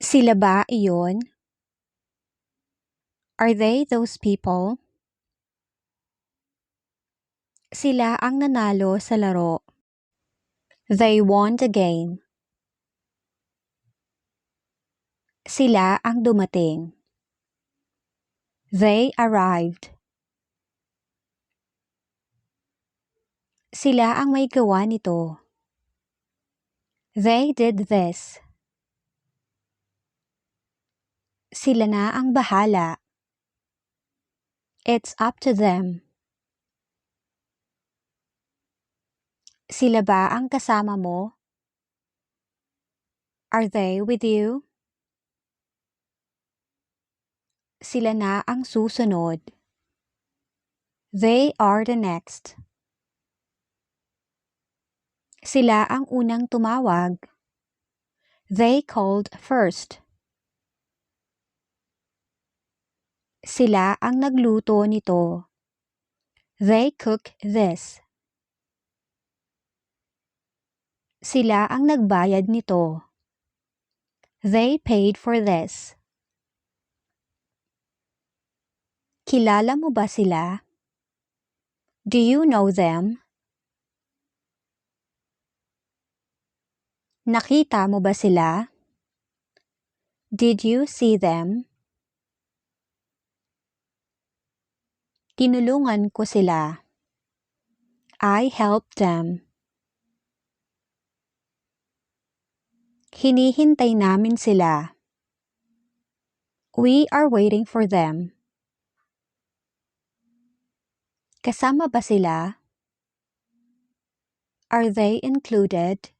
Sila ba iyon? Are they those people? Sila ang nanalo sa laro. They won the game. Sila ang dumating. They arrived. Sila ang may gawa nito. They did this. Sila na ang bahala. It's up to them. Sila ba ang kasama mo? Are they with you? Sila na ang susunod. They are the next. Sila ang unang tumawag. They called first. Sila ang nagluto nito. They cook this. Sila ang nagbayad nito. They paid for this. Kilala mo ba sila? Do you know them? Nakita mo ba sila? Did you see them? Tinulungan ko sila. I helped them. Hinihintay namin sila. We are waiting for them. Kasama ba sila? Are they included?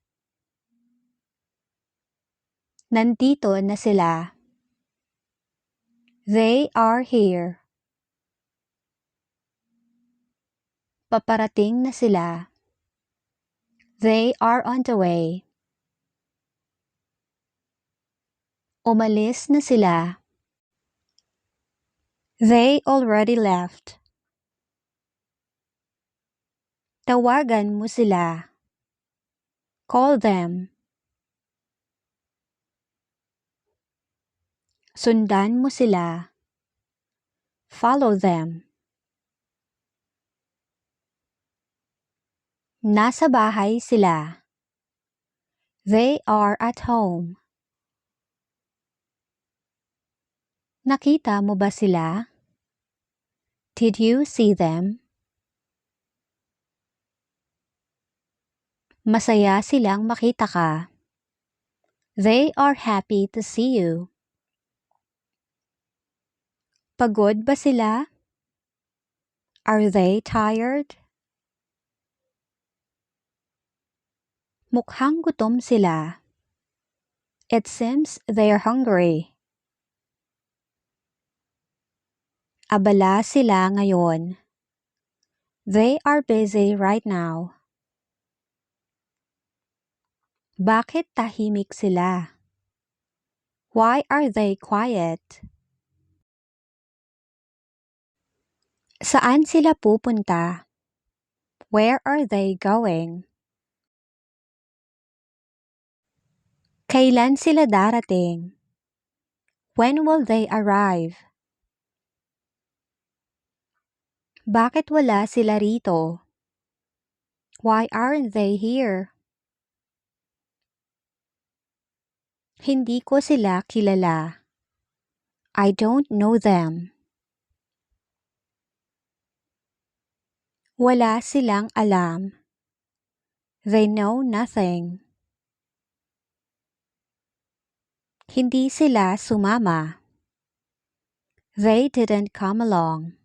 Nandito na sila. They are here. Paparating na sila. They are on the way. Umalis na sila. They already left. Tawagan mo sila. Call them. Sundan mo sila. Follow them. Nasa bahay sila. They are at home. Nakita mo ba sila? Did you see them? Masaya silang makita ka. They are happy to see you. Pagod ba sila? Are they tired? Mukhang gutom sila. It seems they're hungry. Abala sila ngayon. They are busy right now. Bakit tahimik sila? Why are they quiet? Saan sila pupunta? Where are they going? Kailan sila darating? When will they arrive? Bakit wala sila rito? Why aren't they here? Hindi ko sila kilala. I don't know them. Wala silang alam. They know nothing. Hindi sila sumama. They didn't come along.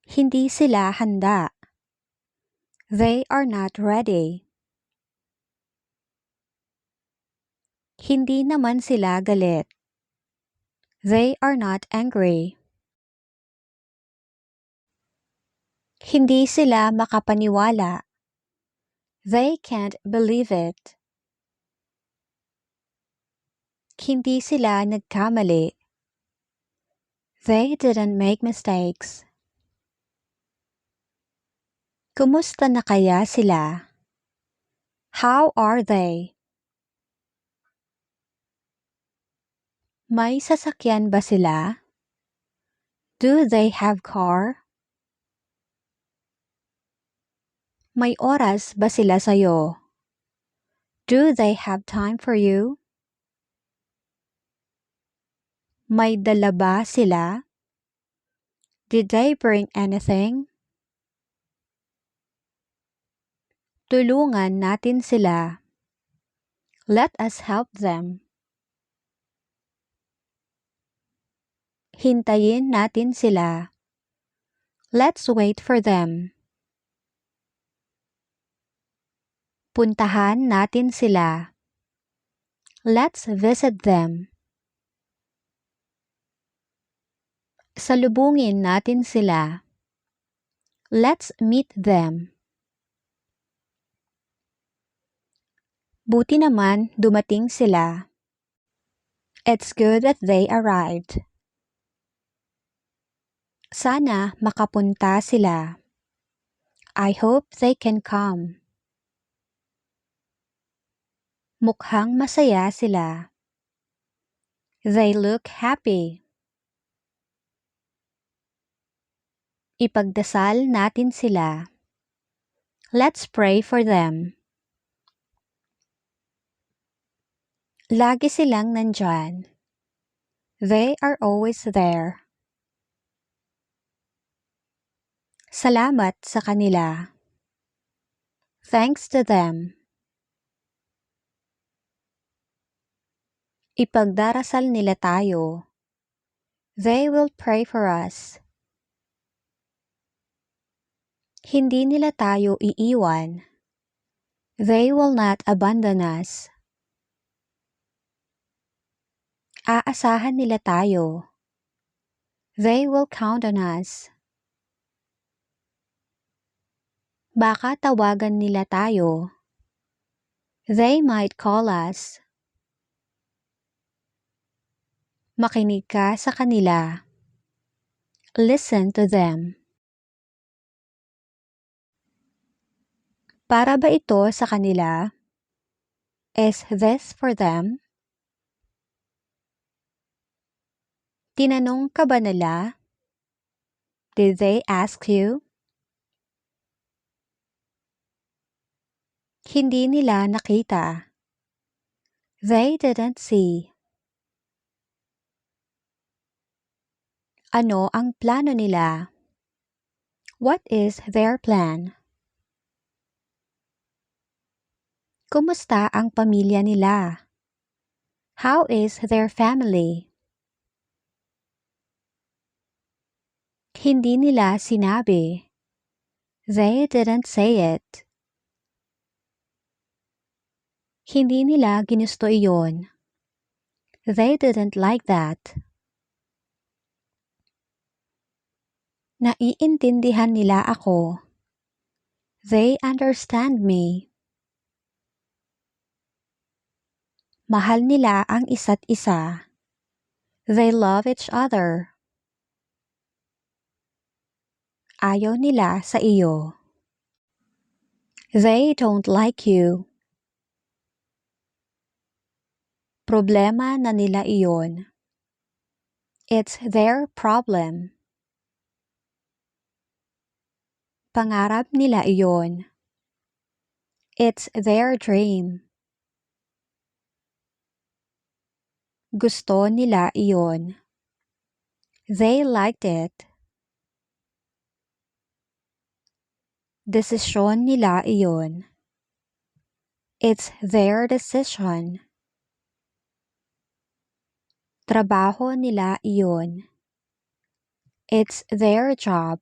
Hindi sila handa. They are not ready. Hindi naman sila galit. They are not angry. Hindi sila makapaniwala. They can't believe it. Hindi sila nagkamali. They didn't make mistakes. Kumusta na kaya sila? How are they? May sasakyan ba sila? Do they have car? May oras ba sila sa'yo? Do they have time for you? May dala ba sila? Did they bring anything? Tulungan natin sila. Let us help them. Hintayin natin sila. Let's wait for them. Puntahan natin sila. Let's visit them. Salubungin natin sila. Let's meet them. Buti naman dumating sila. It's good that they arrived. Sana makapunta sila. I hope they can come. Mukhang masaya sila. They look happy. Ipagdasal natin sila. Let's pray for them. Lagi silang nandyan. They are always there. Salamat sa kanila. Thanks to them. Ipagdarasal nila tayo. They will pray for us. Hindi nila tayo iiwan. They will not abandon us. Aasahan nila tayo. They will count on us. Baka tawagan nila tayo. They might call us. Makinig ka sa kanila. Listen to them. Para ba ito sa kanila? Is this for them? Tinanong ka ba nila? Did they ask you? Hindi nila nakita. They didn't see. Ano ang plano nila? What is their plan? Kumusta ang pamilya nila? How is their family? Hindi nila sinabi. They didn't say it. Hindi nila ginusto iyon. They didn't like that. Naiintindihan nila ako. They understand me. Mahal nila ang isa't isa. They love each other. Ayaw nila sa iyo. They don't like you. Problema na nila iyon. It's their problem. Pangarap nila iyon. It's their dream. Gusto nila iyon. They liked it. Desisyon nila iyon. It's their decision. Trabaho nila iyon. It's their job.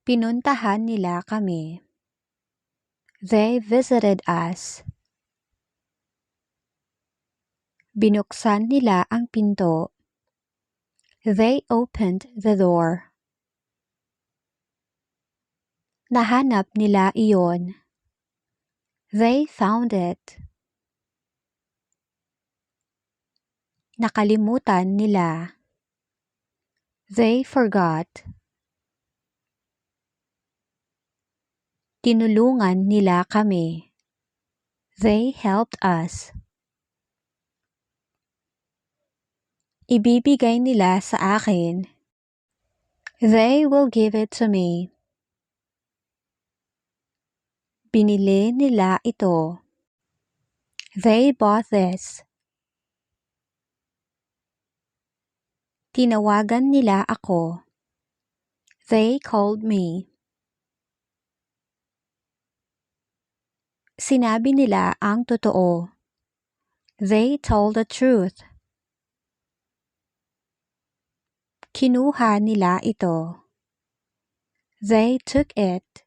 Pinuntahan nila kami. They visited us. Binuksan nila ang pinto. They opened the door. Nahanap nila iyon. They found it. Nakalimutan nila. They forgot. Tinulungan nila kami. They helped us. Ibibigay nila sa akin. They will give it to me. Binili nila ito. They bought this. Tinawagan nila ako. They called me. Sinabi nila ang totoo. They told the truth. Kinuha nila ito. They took it.